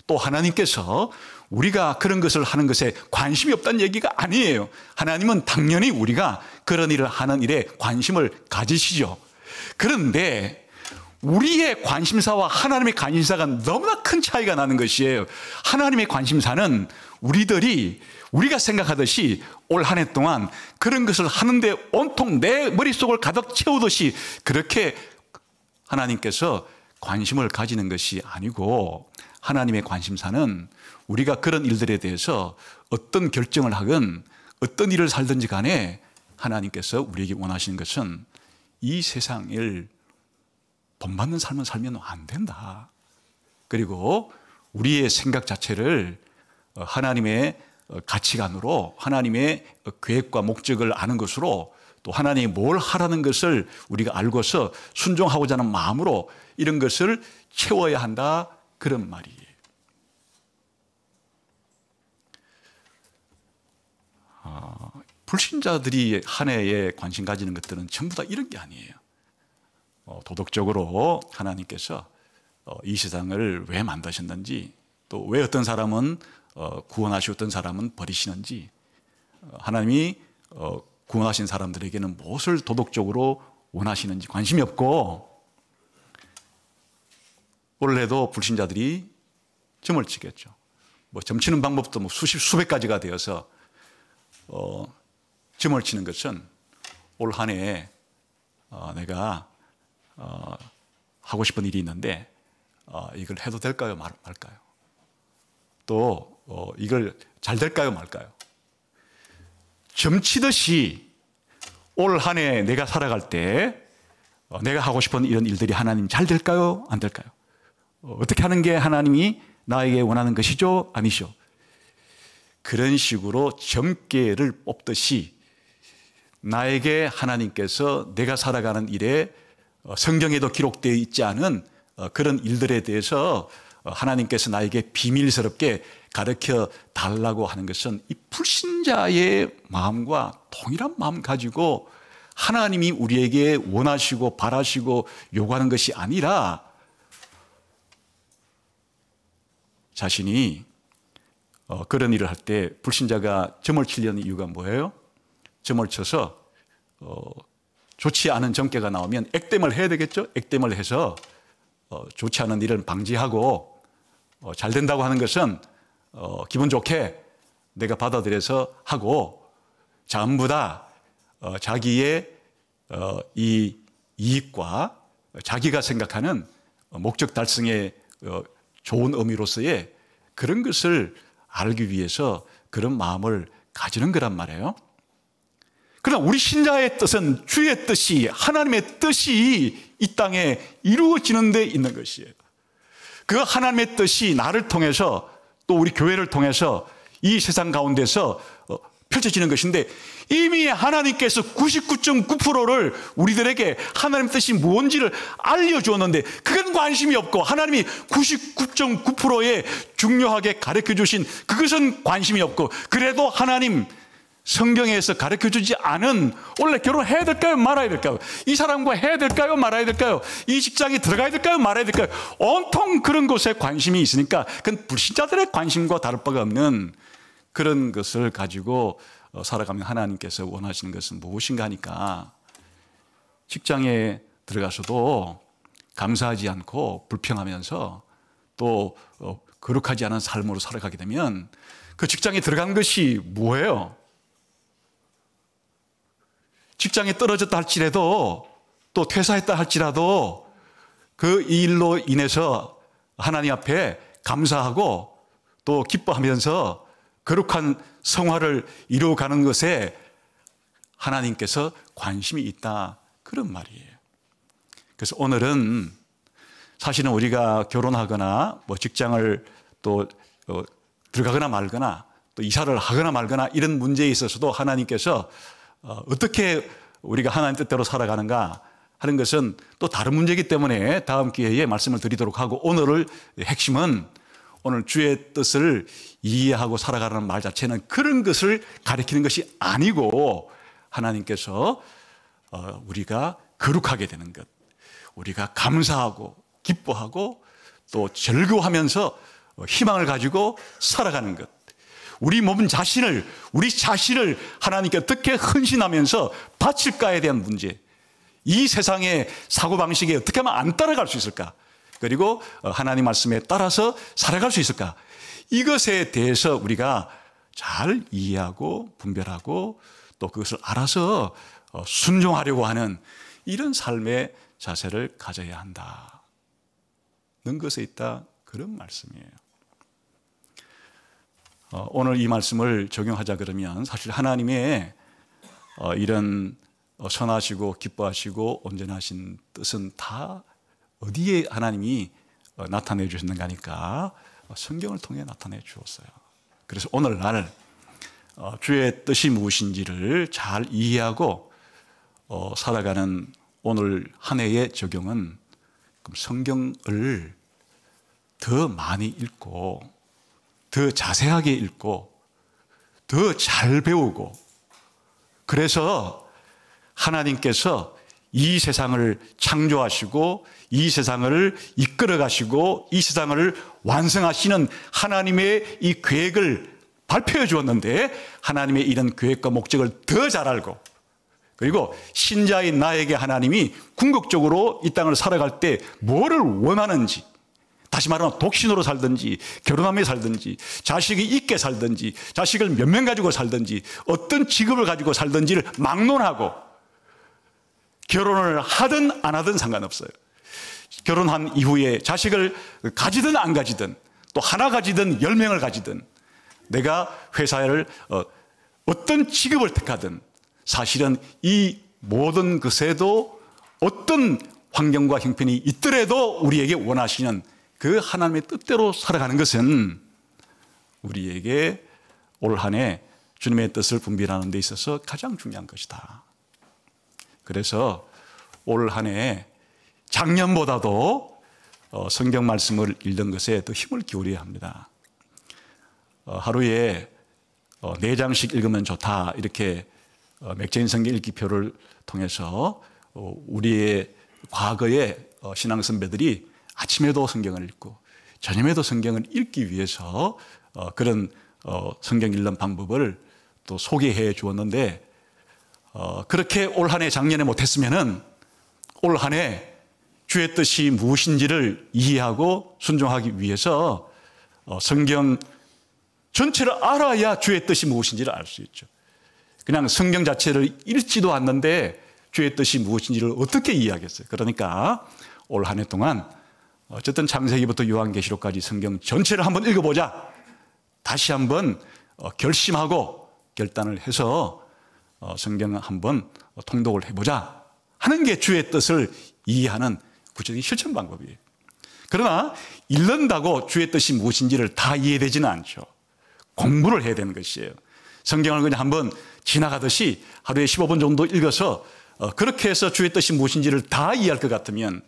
또 하나님께서 우리가 그런 것을 하는 것에 관심이 없다는 얘기가 아니에요. 하나님은 당연히 우리가 그런 일을 하는 일에 관심을 가지시죠. 그런데 우리의 관심사와 하나님의 관심사가 너무나 큰 차이가 나는 것이에요. 하나님의 관심사는 우리가 생각하듯이 올 한 해 동안 그런 것을 하는데 온통 내 머릿속을 가득 채우듯이 그렇게 하나님께서 관심을 가지는 것이 아니고, 하나님의 관심사는 우리가 그런 일들에 대해서 어떤 결정을 하건 어떤 일을 살든지 간에 하나님께서 우리에게 원하시는 것은 이 세상을 본받는 삶을 살면 안 된다. 그리고 우리의 생각 자체를 하나님의 가치관으로, 하나님의 계획과 목적을 아는 것으로, 또 하나님이 뭘 하라는 것을 우리가 알고서 순종하고자 하는 마음으로 이런 것을 채워야 한다, 그런 말이에요. 불신자들이 한 해에 관심 가지는 것들은 전부 다 이런 게 아니에요. 도덕적으로 하나님께서 이 세상을 왜 만드셨는지, 또 왜 어떤 사람은 구원하시고 어떤 사람은 버리시는지, 하나님이 구원하신 사람들에게는 무엇을 도덕적으로 원하시는지 관심이 없고, 원래도 불신자들이 점을 치겠죠. 뭐 점치는 방법도 뭐 수백 가지가 되어서 점을 치는 것은 올 한 해에 내가 하고 싶은 일이 있는데 이걸 해도 될까요, 말까요? 또 이걸 잘 될까요, 말까요? 점치듯이 올 한 해 내가 살아갈 때 내가 하고 싶은 이런 일들이 하나님 잘 될까요, 안 될까요? 어떻게 하는 게 하나님이 나에게 원하는 것이죠, 아니죠? 그런 식으로 점괘를 뽑듯이 나에게 하나님께서 내가 살아가는 일에 성경에도 기록되어 있지 않은 그런 일들에 대해서 하나님께서 나에게 비밀스럽게 가르쳐 달라고 하는 것은 이 불신자의 마음과 동일한 마음 가지고 하나님이 우리에게 원하시고 바라시고 요구하는 것이 아니라, 자신이 그런 일을 할 때 불신자가 점을 치려는 이유가 뭐예요? 점을 쳐서 좋지 않은 점괘가 나오면 액땜을 해야 되겠죠? 액땜을 해서 좋지 않은 일을 방지하고 잘 된다고 하는 것은 기분 좋게 내가 받아들여서 하고, 전부 다 자기의 이 이익과 자기가 생각하는 목적 달성의 좋은 의미로서의 그런 것을 알기 위해서 그런 마음을 가지는 거란 말이에요. 그러나 우리 신자의 뜻은 주의 뜻이, 하나님의 뜻이 이 땅에 이루어지는 데 있는 것이에요. 그 하나님의 뜻이 나를 통해서, 또 우리 교회를 통해서 이 세상 가운데서 펼쳐지는 것인데, 이미 하나님께서 99.9%를 우리들에게 하나님 뜻이 뭔지를 알려주었는데 그건 관심이 없고, 하나님이 99.9%에 중요하게 가르쳐 주신 그것은 관심이 없고, 그래도 하나님 성경에서 가르쳐주지 않은, 원래 결혼해야 될까요 말아야 될까요, 이 사람과 해야 될까요 말아야 될까요, 이 직장에 들어가야 될까요 말아야 될까요, 온통 그런 것에 관심이 있으니까 그건 불신자들의 관심과 다를 바가 없는 그런 것을 가지고 살아가면 하나님께서 원하시는 것은 무엇인가 하니까 직장에 들어가서도 감사하지 않고 불평하면서 또 거룩하지 않은 삶으로 살아가게 되면 그 직장에 들어간 것이 뭐예요? 직장에 떨어졌다 할지라도 또 퇴사했다 할지라도 그 일로 인해서 하나님 앞에 감사하고 또 기뻐하면서 거룩한 성화를 이루어가는 것에 하나님께서 관심이 있다, 그런 말이에요. 그래서 오늘은 사실은 우리가 결혼하거나 뭐 직장을 또 들어가거나 말거나 또 이사를 하거나 말거나 이런 문제에 있어서도 하나님께서 어떻게 우리가 하나님 뜻대로 살아가는가 하는 것은 또 다른 문제이기 때문에 다음 기회에 말씀을 드리도록 하고, 오늘의 핵심은 오늘 주의 뜻을 이해하고 살아가라는 말 자체는 그런 것을 가리키는 것이 아니고 하나님께서 우리가 거룩하게 되는 것, 우리가 감사하고 기뻐하고 또 즐거워하면서 희망을 가지고 살아가는 것, 우리 몸 자신을, 우리 자신을 하나님께 어떻게 헌신하면서 바칠까에 대한 문제, 이 세상의 사고방식에 어떻게 하면 안 따라갈 수 있을까, 그리고 하나님 말씀에 따라서 살아갈 수 있을까, 이것에 대해서 우리가 잘 이해하고 분별하고 또 그것을 알아서 순종하려고 하는 이런 삶의 자세를 가져야 한다는 것에 있다, 그런 말씀이에요. 오늘 이 말씀을 적용하자 그러면 사실 하나님의 이런 선하시고 기뻐하시고 온전하신 뜻은 다 어디에 하나님이 나타내 주셨는가 하니까 성경을 통해 나타내 주었어요. 그래서 오늘날 주의 뜻이 무엇인지를 잘 이해하고 살아가는 오늘 한 해의 적용은 성경을 더 많이 읽고 더 자세하게 읽고 더 잘 배우고, 그래서 하나님께서 이 세상을 창조하시고 이 세상을 이끌어 가시고 이 세상을 완성하시는 하나님의 이 계획을 발표해 주었는데, 하나님의 이런 계획과 목적을 더 잘 알고, 그리고 신자인 나에게 하나님이 궁극적으로 이 땅을 살아갈 때 뭐를 원하는지, 다시 말하면 독신으로 살든지 결혼하며 살든지 자식이 있게 살든지 자식을 몇 명 가지고 살든지 어떤 직업을 가지고 살든지를 막론하고, 결혼을 하든 안 하든 상관없어요. 결혼한 이후에 자식을 가지든 안 가지든, 또 하나 가지든 10명을 가지든, 내가 회사를 어떤 직업을 택하든 사실은 이 모든 것에도 어떤 환경과 형편이 있더라도 우리에게 원하시는 그 하나님의 뜻대로 살아가는 것은 우리에게 올 한 해 주님의 뜻을 분별하는 데 있어서 가장 중요한 것이다. 그래서 올 한 해 작년보다도 성경 말씀을 읽는 것에 더 힘을 기울여야 합니다. 하루에 4장씩 읽으면 좋다, 이렇게 맥제인 성경 읽기표를 통해서 우리의 과거의 신앙 선배들이 아침에도 성경을 읽고 저녁에도 성경을 읽기 위해서 그런 성경 읽는 방법을 또 소개해 주었는데, 그렇게 올 한 해 작년에 못했으면은 올 한 해 주의 뜻이 무엇인지를 이해하고 순종하기 위해서 성경 전체를 알아야 주의 뜻이 무엇인지를 알 수 있죠. 그냥 성경 자체를 읽지도 않는데 주의 뜻이 무엇인지를 어떻게 이해하겠어요. 그러니까 올 한 해 동안 어쨌든 창세기부터 요한계시록까지 성경 전체를 한번 읽어보자, 다시 한번 결심하고 결단을 해서 성경을 한번 통독을 해보자 하는 게 주의 뜻을 이해하는 구체적인 실천 방법이에요. 그러나 읽는다고 주의 뜻이 무엇인지를 다 이해되지는 않죠. 공부를 해야 되는 것이에요. 성경을 그냥 한번 지나가듯이 하루에 15분 정도 읽어서 그렇게 해서 주의 뜻이 무엇인지를 다 이해할 것 같으면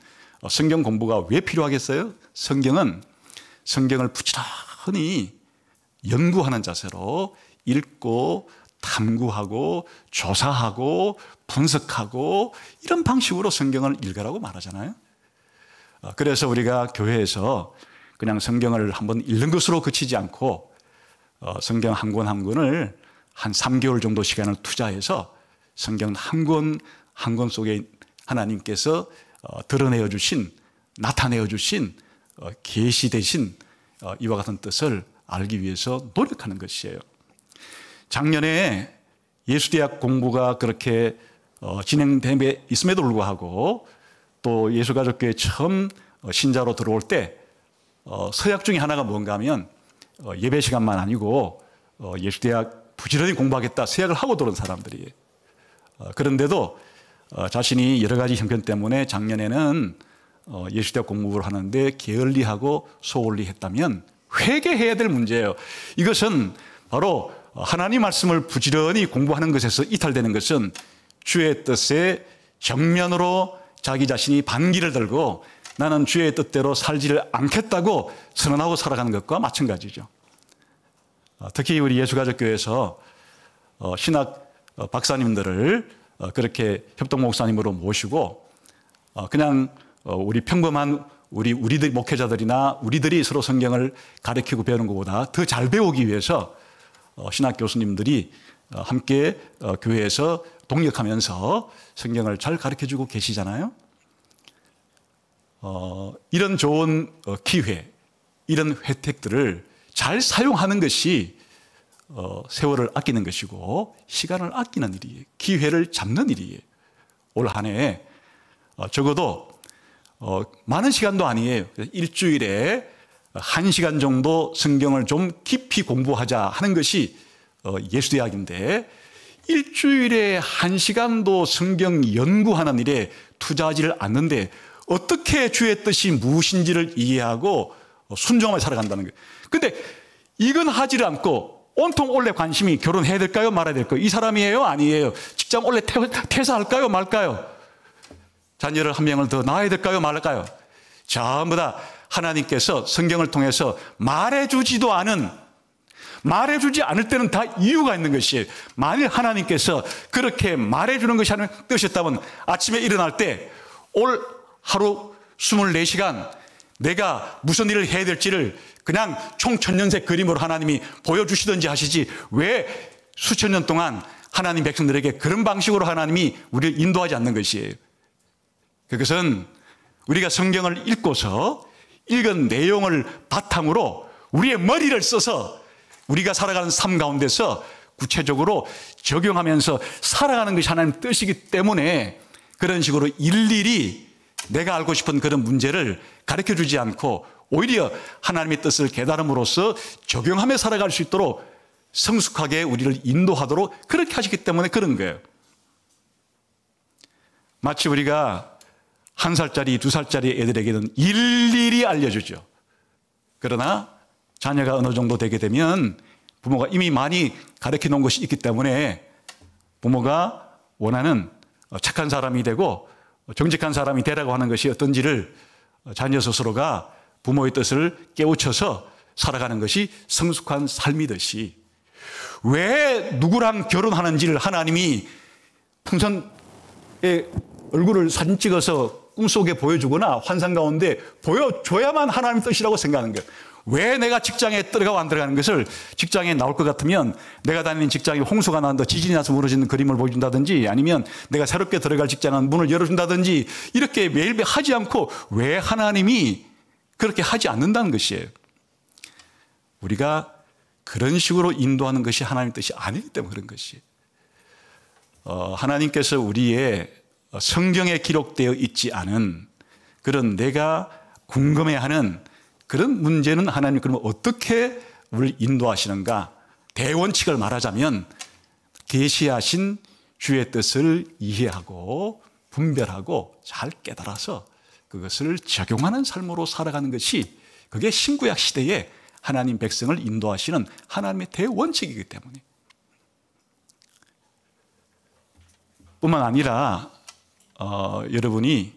성경 공부가 왜 필요하겠어요? 성경은 성경을 부지런히 연구하는 자세로 읽고 탐구하고 조사하고 분석하고 이런 방식으로 성경을 읽으라고 말하잖아요. 그래서 우리가 교회에서 그냥 성경을 한번 읽는 것으로 그치지 않고 성경 한 권 한 권을 한 3개월 정도 시간을 투자해서 성경 한 권 한 권 속에 하나님께서 드러내어 주신, 나타내어 주신 계시되신 이와 같은 뜻을 알기 위해서 노력하는 것이에요. 작년에 예수대학 공부가 그렇게 진행됨에 있음에도 불구하고 또 예수가족교회 처음 신자로 들어올 때 서약 중에 하나가 뭔가 하면 예배 시간만 아니고 예수대학 부지런히 공부하겠다 서약을 하고 들어온 사람들이에요. 그런데도 자신이 여러 가지 형편 때문에 작년에는 예수대학 공부를 하는데 게을리하고 소홀히 했다면 회개해야 될 문제예요. 이것은 바로 하나님 말씀을 부지런히 공부하는 것에서 이탈되는 것은 주의 뜻에 정면으로 자기 자신이 반기를 들고 나는 주의 뜻대로 살지를 않겠다고 선언하고 살아가는 것과 마찬가지죠. 특히 우리 예수가족교회에서 신학 박사님들을 그렇게 협동 목사님으로 모시고 그냥 우리 평범한 우리들 목회자들이나 우리들이 서로 성경을 가르치고 배우는 것보다 더 잘 배우기 위해서 신학 교수님들이 함께 교회에서 동역하면서 성경을 잘 가르쳐주고 계시잖아요. 이런 좋은 기회, 이런 혜택들을 잘 사용하는 것이 세월을 아끼는 것이고 시간을 아끼는 일이에요. 기회를 잡는 일이에요. 올 한 해 적어도 많은 시간도 아니에요. 일주일에 1시간 정도 성경을 좀 깊이 공부하자 하는 것이 예수대학인데 일주일에 1시간도 성경 연구하는 일에 투자하지를 않는데 어떻게 주의 뜻이 무엇인지를 이해하고 순종하며 살아간다는 거예요. 그런데 이건 하지를 않고 온통 올해 관심이 결혼해야 될까요? 말아야 될까요? 이 사람이에요? 아니에요? 직장 올해 퇴사할까요? 말까요? 자녀를 한 명을 더 낳아야 될까요? 말까요? 전부 다 하나님께서 성경을 통해서 말해주지 않을 때는 다 이유가 있는 것이에요. 만일 하나님께서 그렇게 말해주는 것이 하나님의 뜻이었다면 아침에 일어날 때 올 하루 24시간 내가 무슨 일을 해야 될지를 그냥 총 천년색 그림으로 하나님이 보여주시든지 하시지 왜 수천 년 동안 하나님 백성들에게 그런 방식으로 하나님이 우리를 인도하지 않는 것이에요. 그것은 우리가 성경을 읽고서 읽은 내용을 바탕으로 우리의 머리를 써서 우리가 살아가는 삶 가운데서 구체적으로 적용하면서 살아가는 것이 하나님의 뜻이기 때문에 그런 식으로 일일이 내가 알고 싶은 그런 문제를 가르쳐주지 않고 오히려 하나님의 뜻을 깨달음으로써 적용하며 살아갈 수 있도록 성숙하게 우리를 인도하도록 그렇게 하시기 때문에 그런 거예요. 마치 우리가 1살짜리, 2살짜리 애들에게는 일일이 알려주죠. 그러나 자녀가 어느 정도 되게 되면 부모가 이미 많이 가르쳐 놓은 것이 있기 때문에 부모가 원하는 착한 사람이 되고 정직한 사람이 되라고 하는 것이 어떤지를 자녀 스스로가 부모의 뜻을 깨우쳐서 살아가는 것이 성숙한 삶이듯이 왜 누구랑 결혼하는지를 하나님이 풍선의 얼굴을 사진 찍어서 꿈속에 보여주거나 환상 가운데 보여줘야만 하나님 뜻이라고 생각하는 거예요. 왜 내가 직장에 들어가고 안 들어가는 것을 직장에 나올 것 같으면 내가 다니는 직장이 홍수가 난다 지진이 나서 무너지는 그림을 보여준다든지 아니면 내가 새롭게 들어갈 직장은 문을 열어준다든지 이렇게 매일매일 하지 않고 왜 하나님이 그렇게 하지 않는다는 것이에요. 우리가 그런 식으로 인도하는 것이 하나님의 뜻이 아니기 때문에 그런 것이에요. 하나님께서 우리의 성경에 기록되어 있지 않은 그런 내가 궁금해하는 그런 문제는 하나님 그러면 어떻게 우리를 인도하시는가? 대원칙을 말하자면 계시하신 주의 뜻을 이해하고 분별하고 잘 깨달아서 그것을 적용하는 삶으로 살아가는 것이 그게 신구약 시대에 하나님 백성을 인도하시는 하나님의 대원칙이기 때문에 뿐만 아니라 여러분이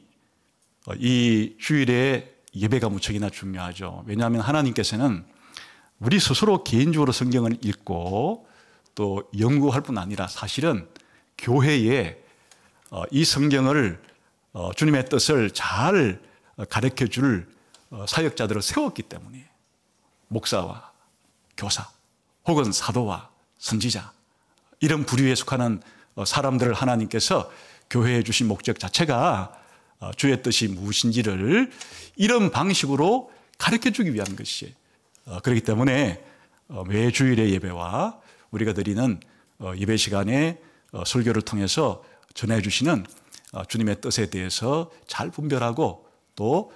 이 주일에 예배가 무척이나 중요하죠. 왜냐하면 하나님께서는 우리 스스로 개인적으로 성경을 읽고 또 연구할 뿐 아니라 사실은 교회에 이 성경을 주님의 뜻을 잘 가르쳐 줄 사역자들을 세웠기 때문에 목사와 교사 혹은 사도와 선지자 이런 부류에 속하는 사람들을 하나님께서 교회에 주신 목적 자체가 주의 뜻이 무엇인지를 이런 방식으로 가르쳐 주기 위한 것이에요. 그렇기 때문에 매 주일의 예배와 우리가 드리는 예배 시간에 설교를 통해서 전해주시는 주님의 뜻에 대해서 잘 분별하고 또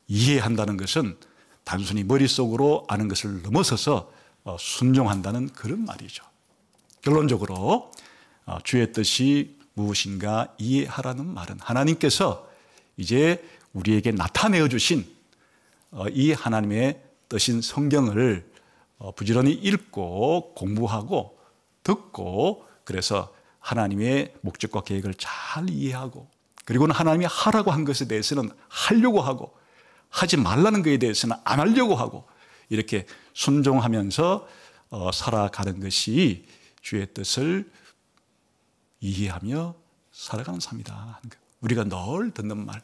이해한다는 것은 단순히 머릿속으로 아는 것을 넘어서서 순종한다는 그런 말이죠. 결론적으로 주의 뜻이 무엇인가 이해하라는 말은 하나님께서 이제 우리에게 나타내어 주신 이 하나님의 뜻인 성경을 부지런히 읽고 공부하고 듣고 그래서 하나님의 목적과 계획을 잘 이해하고 그리고는 하나님이 하라고 한 것에 대해서는 하려고 하고 하지 말라는 것에 대해서는 안 하려고 하고 이렇게 순종하면서 살아가는 것이 주의 뜻을 이해하며 살아가는 삶이다. 우리가 늘 듣는 말,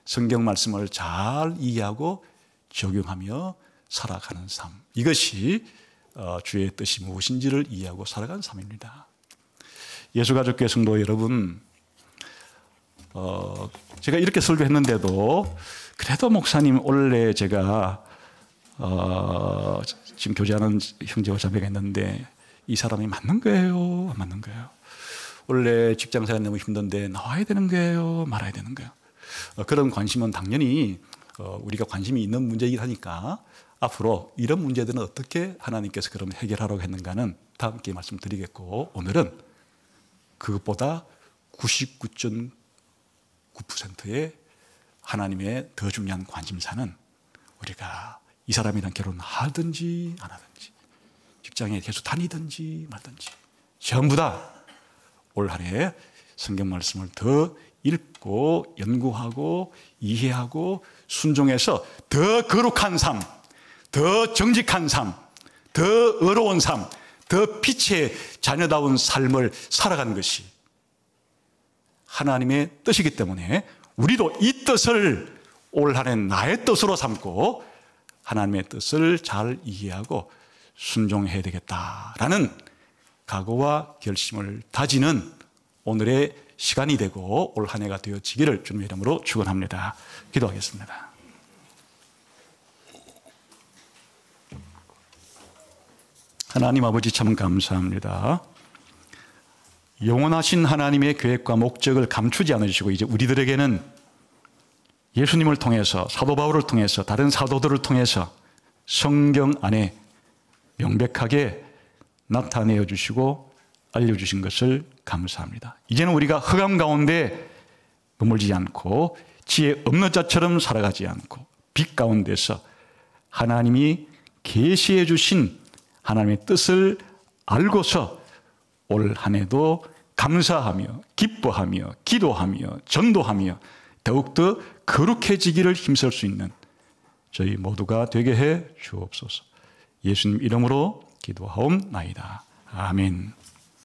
성경 말씀을 잘 이해하고 적용하며 살아가는 삶. 이것이 주의 뜻이 무엇인지를 이해하고 살아가는 삶입니다. 예수가족교회 성도 여러분, 제가 이렇게 설교했는데도 그래도 목사님 원래 제가 지금 교제하는 형제와 자매가 있는데 이 사람이 맞는 거예요? 안 맞는 거예요? 원래 직장생활 너무 힘든데 나와야 되는 거예요? 말아야 되는 거예요? 그런 관심은 당연히 우리가 관심이 있는 문제이긴 하니까 앞으로 이런 문제들은 어떻게 하나님께서 그럼 해결하라고 했는가는 다음 기회에 말씀드리겠고 오늘은 그것보다 99.9%의 하나님의 더 중요한 관심사는 우리가 이 사람이랑 결혼하든지 안 하든지 직장에 계속 다니든지 말든지 전부 다 올 한 해 성경 말씀을 더 읽고 연구하고 이해하고 순종해서 더 거룩한 삶, 더 정직한 삶, 더 의로운 삶, 더 빛의 자녀다운 삶을 살아가는 것이 하나님의 뜻이기 때문에 우리도 이 뜻을 올 한 해 나의 뜻으로 삼고 하나님의 뜻을 잘 이해하고 순종해야 되겠다라는 각오와 결심을 다지는 오늘의 시간이 되고 올 한 해가 되어지기를 주님의 이름으로 축원합니다. 기도하겠습니다. 하나님 아버지 참 감사합니다. 영원하신 하나님의 계획과 목적을 감추지 않으시고 이제 우리들에게는 예수님을 통해서 사도 바울을 통해서 다른 사도들을 통해서 성경 안에 명백하게 나타내어 주시고 알려주신 것을 감사합니다. 이제는 우리가 흑암 가운데 머물지 않고 지혜 없는 자처럼 살아가지 않고 빛 가운데서 하나님이 계시해 주신 하나님의 뜻을 알고서 올 한 해도 감사하며 기뻐하며 기도하며 전도하며 더욱더 거룩해지기를 힘쓸 수 있는 저희 모두가 되게 해 주옵소서. 예수님 이름으로 기도하옵나이다. 아멘.